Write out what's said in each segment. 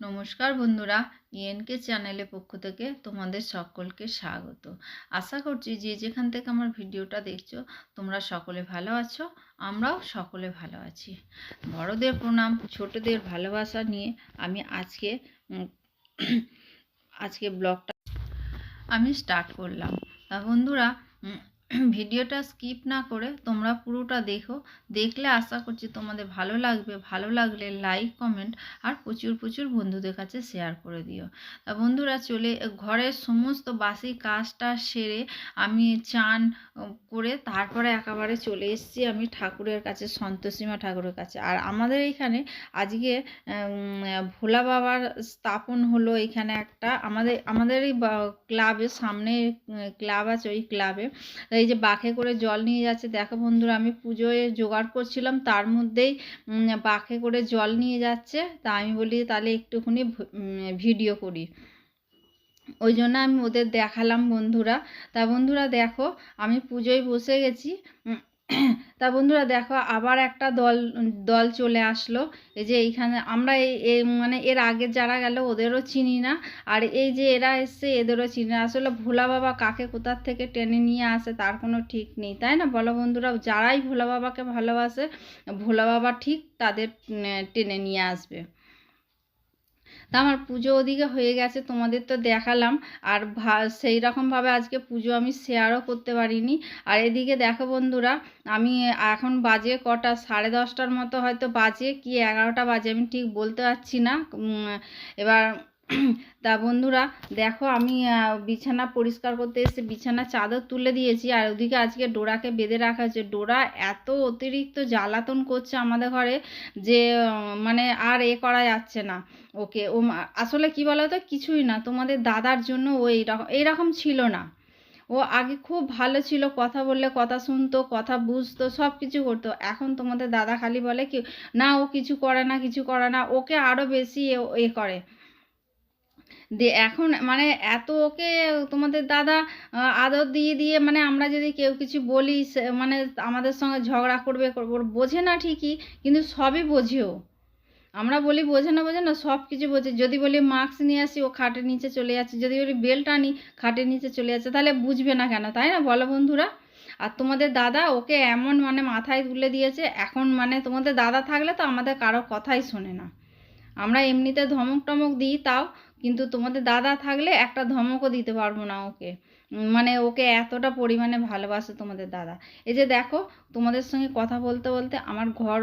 নমস্কার বন্ধুরা, ইএনকে চ্যানেলের পক্ষ থেকে তোমাদের সকলকে স্বাগত। আশা করছি যে যেখান থেকে আমার ভিডিওটা দেখছো তোমরা সকলে ভালো আছো। আমরাও সকলে ভালো আছি। বড়দের প্রণাম, ছোটদের ভালোবাসা নিয়ে আমি আজকে ব্লগটা আমি স্টার্ট করলাম। তা বন্ধুরা, ভিডিওটা স্কিপ না করে তোমরা পুরোটা দেখলে আশা করছি তোমাদের ভালো লাগবে। ভালো লাগলে লাইক, কমেন্ট আর প্রচুর বন্ধুদের কাছে শেয়ার করে দিও। তা বন্ধুরা, ঘরের সমস্ত বাসি কাজটা সেরে আমি চান করে তারপরে একেবারে চলে এসেছি আমি ঠাকুরের কাছে, সন্তোষীমা ঠাকুরের কাছে। আর আমাদের এইখানে আজকে ভোলা বাবার স্থাপন হলো। এখানে একটা আমাদের এই ক্লাবের সামনে ক্লাব আছে, ওই ক্লাবে এই যে বাঁকে করে জল নিয়ে যাচ্ছে। দেখো বন্ধুরা, আমি পুজোয় জোগাড় করছিলাম, তার মধ্যেই বাঁকে করে জল নিয়ে যাচ্ছে। তা আমি বলি তাহলে একটুখানি ভিডিও করি, ওই জন্য আমি ওদের দেখালাম বন্ধুরা। তা বন্ধুরা দেখো, আমি পুজোয় বসে গেছি। তা বন্ধুরা দেখো, আবার একটা দল চলে আসলো। এই যে এইখানে আমরা এই মানে এর আগে যারা গেল ওদেরও চিনি না, আর এই যে এরা এসছে এদেরও চিনি না। আসলে ভোলা বাবা কাকে কোথার থেকে টেনে নিয়ে আসে তার কোনো ঠিক নেই, তাই না বলো বন্ধুরা? যারাই ভোলা বাবাকে ভালোবাসে, ভোলা বাবা ঠিক তাদের টেনে নিয়ে আসবে। তা আমার পুজো ওদিকে হয়ে গেছে, তোমাদের তো দেখালাম। আর সেই রকমভাবে আজকে পুজো আমি শেয়ারও করতে পারিনি। আর এদিকে দেখো বন্ধুরা, আমি এখন বাজে কটা, 10:30টার মতো হয়তো বাজে, কি 11টা বাজে, আমি ঠিক বলতে পারছি না। এবার তা বন্ধুরা দেখো, আমি বিছানা পরিষ্কার করতে এসে বিছানা চাদর তুলে দিয়েছি। আর ওদিকে আজকে ডোরাকে বেঁধে রাখা হয়েছে। ডোরা এত অতিরিক্ত জ্বালাতন করছে আমাদের ঘরে যে মানে আর করা যাচ্ছে না ওকে। আসলে কি বলো তো, কিছুই না, তোমাদের দাদার জন্য ও এইরকম ছিল না। ও আগে খুব ভালো ছিল, কথা বললে কথা শুনতো, কথা বুঝতো, সব কিছু করতো। এখন তোমাদের দাদা খালি বলে কি না, ও কিছু করে না, কিছু করে না, ওকে আরও বেশি করে এখন মানে এত ওকে তোমাদের দাদা আদর দিয়ে দিয়ে, মানে আমরা যদি কেউ কিছু বলি মানে আমাদের সঙ্গে ঝগড়া করবে, বোঝে না ঠিকই, কিন্তু সবই বোঝেও। আমরা বলি বোঝে না, সব কিছু বোঝে। যদি বলি মাস্ক নিয়ে আসি, ও খাটের নিচে চলে যাচ্ছে। যদি বলি বেল্ট আনি, খাটের নিচে চলে যাচ্ছে। তাহলে বুঝবে না কেন, তাই না বলো বন্ধুরা? আর তোমাদের দাদা ওকে এমন মানে মাথায় তুলে দিয়েছে, এখন মানে তোমাদের দাদা থাকলে তো আমাদের কারো কথাই শোনে না। আমরা এমনিতে ধমক টমক দিই তাও, কিন্তু তোমাদের দাদা থাকলে একটা ধমকও দিতে পারবো না ওকে। মানে ওকে এতটা পরিমাণে ভালোবাসে তোমাদের দাদা। এই যে দেখো, তোমাদের সঙ্গে কথা বলতে বলতে আমার ঘর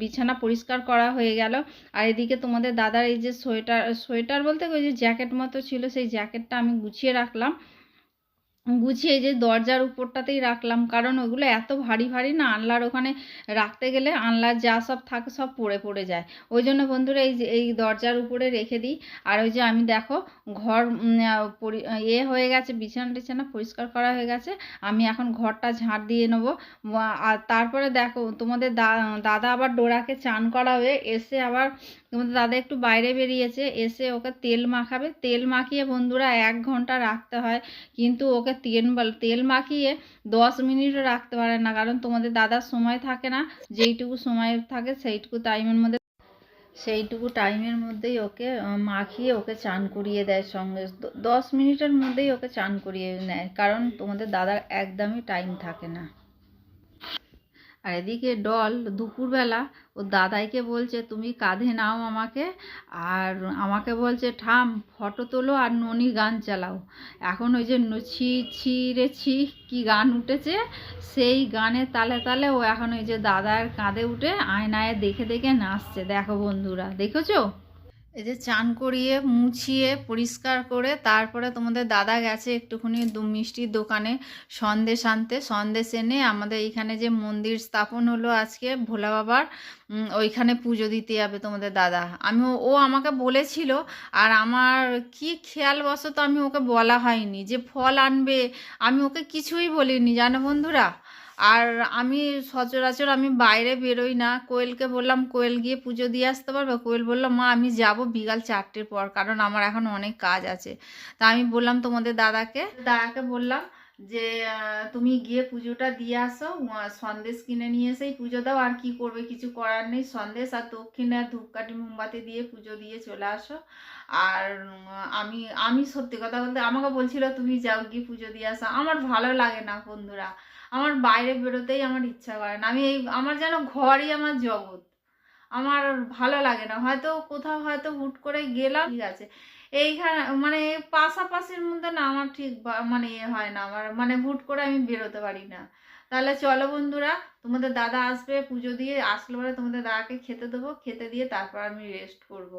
বিছানা পরিষ্কার করা হয়ে গেল। আর এদিকে তোমাদের দাদার এই যে সোয়েটার বলতে ওই যে জ্যাকেট মতো ছিল, সেই জ্যাকেটটা আমি গুছিয়ে রাখলাম। গুছিয়ে এই যে দরজার উপরটাতেই রাখলাম, কারণ ওগুলো এত ভারী ভারী না, আনলার ওখানে রাখতে গেলে আনলার যা সব থাকে সব পড়ে যায়। ওই জন্য বন্ধুরা এই যে এই দরজার উপরে রেখে দিই। আর ওই যে আমি দেখো ঘর হয়ে গেছে, বিছানা টিছানা পরিষ্কার করা হয়ে গেছে। আমি এখন ঘরটা ঝাঁট দিয়ে নেবো। আর তারপরে দেখো তোমাদের দাদা আবার ডোরাকে চান করাবে। এসে আবার তোমাদের দাদা একটু বাইরে বেরিয়েছে, এসে ওকে তেল মাখাবে। তেল মাখিয়ে বন্ধুরা 1 ঘন্টা রাখতে হয়, কিন্তু ওকে তেল মাখিয়ে 10 মিনিটও রাখতে পারে না, কারণ তোমাদের দাদার সময় থাকে না। যেইটুকু সময় থাকে সেইটুকু টাইমের মধ্যেই ওকে মাখিয়ে ওকে চান করিয়ে দেয় সঙ্গে। 10 মিনিটের মধ্যেই ওকে চান করিয়ে নেয়, কারণ তোমাদের দাদার একদমই টাইম থাকে না। আর এদিকে ডল দুপুরবেলা ও দাদাইকে বলছে তুমি কাঁধে নাও আমাকে, আর আমাকে বলছে ঠাম ফটো তোলো আর ননি গান চালাও। এখন ওই যে ছি ছি রে ছি কী গান উঠেছে, সেই গানের তালে তালে ও এখন ওই যে দাদার কাঁধে উঠে আয়নায় দেখে দেখে নাচছে। দেখো বন্ধুরা, দেখেছো? এই যে চান করিয়ে মুছিয়ে পরিষ্কার করে তারপরে তোমাদের দাদা গেছে একটুখানি মিষ্টির দোকানে সন্দেশ আনতে। সন্দেশ এনে আমাদের এইখানে যে মন্দির স্থাপন হলো আজকে ভোলা বাবার, ওইখানে পুজো দিতে যাবে তোমাদের দাদা। ও আমাকে বলেছিল, আর আমার কি খেয়ালবশত আমি ওকে বলা হয়নি যে ফল আনবে। আমি ওকে কিছুই বলিনি জানো বন্ধুরা। আর আমি সচরাচর আমি বাইরে বেরোই না। কোয়েলকে বললাম কোয়েল গিয়ে পুজো দিয়ে আসতে পারবে? কোয়েল বললো মা আমি যাব বিকাল 4টের পর, কারণ আমার এখন অনেক কাজ আছে। তা আমি বললাম তোমাদের দাদাকে বললাম যে তুমি গিয়ে পুজোটা দিয়ে আসো, সন্দেশ কিনে নিয়ে এসেই পুজো দাও, আর কি করবে, কিছু করার নেই, সন্দেশ আর দক্ষিণে আর ধূপকাঠি মোমবাতি দিয়ে পুজো দিয়ে চলে আসো। আর আমি আমি সত্যি কথা বলতে, আমাকে বলছিল তুমি যাও গিয়ে পুজো দিয়ে আসো, আমার ভালো লাগে না বন্ধুরা, আমার বাইরে বেরোতেই আমার ইচ্ছা করে না, আমি এই আমার যেন ঘরই আমার জগৎ, আমার ভালো লাগে না। হয়তো কোথাও হয়তো হুট করে গেলাম, ঠিক আছে, এইখানে মানে পাশাপাশির মধ্যে না আমার ঠিক মানে হয় না, আমার মানে হুট করে আমি বেরোতে পারি না। তাহলে চলো বন্ধুরা, তোমাদের দাদা আসবে, পুজো দিয়ে আসলে পরে তোমাদের দাদাকে খেতে দেবো, খেতে দিয়ে তারপর আমি রেস্ট করব।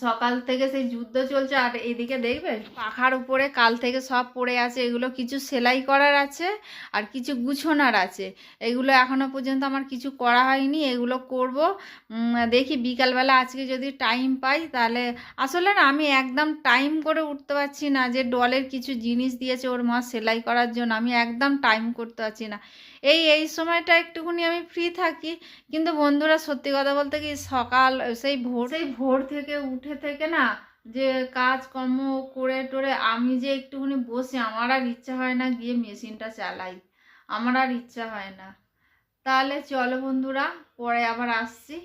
সকাল থেকে সেই যুদ্ধ চলছে, আর এদিকে দেখবে পাখার উপরে কাল থেকে সব পড়ে আছে, এগুলো কিছু সেলাই করার আছে আর কিছু গুছোনার আছে, এগুলো এখনো পর্যন্ত আমার কিছু করা হয়নি, এগুলো করব। দেখি বিকালবেলা আজকে যদি টাইম পাই তাহলে, আসলে না আমি একদম টাইম করে উঠতে পারছি না, যে ডলের কিছু জিনিস দিয়েছে ওর মা সেলাই করার জন্য, আমি একদম টাইম করতে পারছি না। এই সময়টা একটুখানি আমি ফ্রি থাকি, কিন্তু বন্ধুরা সত্যি কথা বলতে কি, সকাল সেই ভোর থেকে উঠে থেকে না, যে কাজকর্ম করে টোরে আমি যে একটুখানি বসে, আমার আর ইচ্ছা হয় না গিয়ে মেশিনটা চালাই, আমার আর ইচ্ছা হয় না। তাহলে চলো বন্ধুরা, পরে আবার আসছি।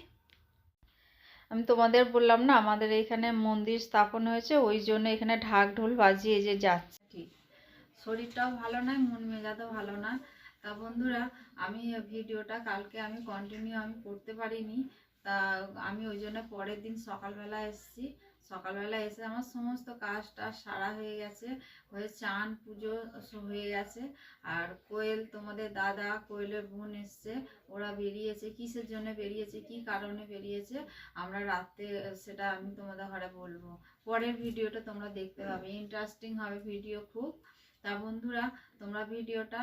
আমি তোমাদের বললাম না আমাদের এখানে মন্দির স্থাপন হয়েছে, ওই জন্য এখানে ঢাক ঢোল বাজিয়ে যে যাচ্ছে, ঠিক শরীরটাও ভালো নয়, মন মেজাজও ভালো না। তা বন্ধুরা, আমি ভিডিওটা কালকে আমি কন্টিনিউ আমি করতে পারিনি, তা আমি ওই জন্য পরের দিন সকালবেলা এসেছি। সকালবেলা এসে আমার সমস্ত কাজটা সারা হয়ে গেছে, হয়ে চান পুজো হয়ে গেছে। আর কোয়েল, তোমাদের দাদা কোয়েলের বোন এসছে, ওরা বেরিয়েছে, কিসের জন্য বেরিয়েছে, কি কারণে বেরিয়েছে, আমরা রাতে সেটা আমি তোমাদের ঘরে বলবো। পরের ভিডিওটা তোমরা দেখতে পাবে, ইন্টারেস্টিং হবে ভিডিও খুব। তা বন্ধুরা, তোমরা ভিডিওটা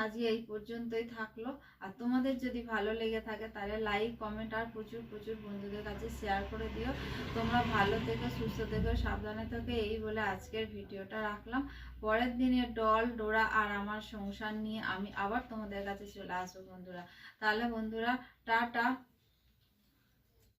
আজকে এই পর্যন্তই থাকলো। আর তোমাদের যদি ভালো লেগে থাকে তাহলে লাইক কমেন্ট আর প্রচুর প্রচুর বন্ধুদের কাছে শেয়ার করে দিও। তোমরা ভালো থেকো, সুস্থ থেকো, সাবধানে থেকো, এই বলে আজকের ভিডিওটা রাখলাম। পরের দিনে ডল ডোরা আর আমার সংসার নিয়ে আমি আবার তোমাদের কাছে চলে আসবো বন্ধুরা। তাহলে বন্ধুরা, টাটা।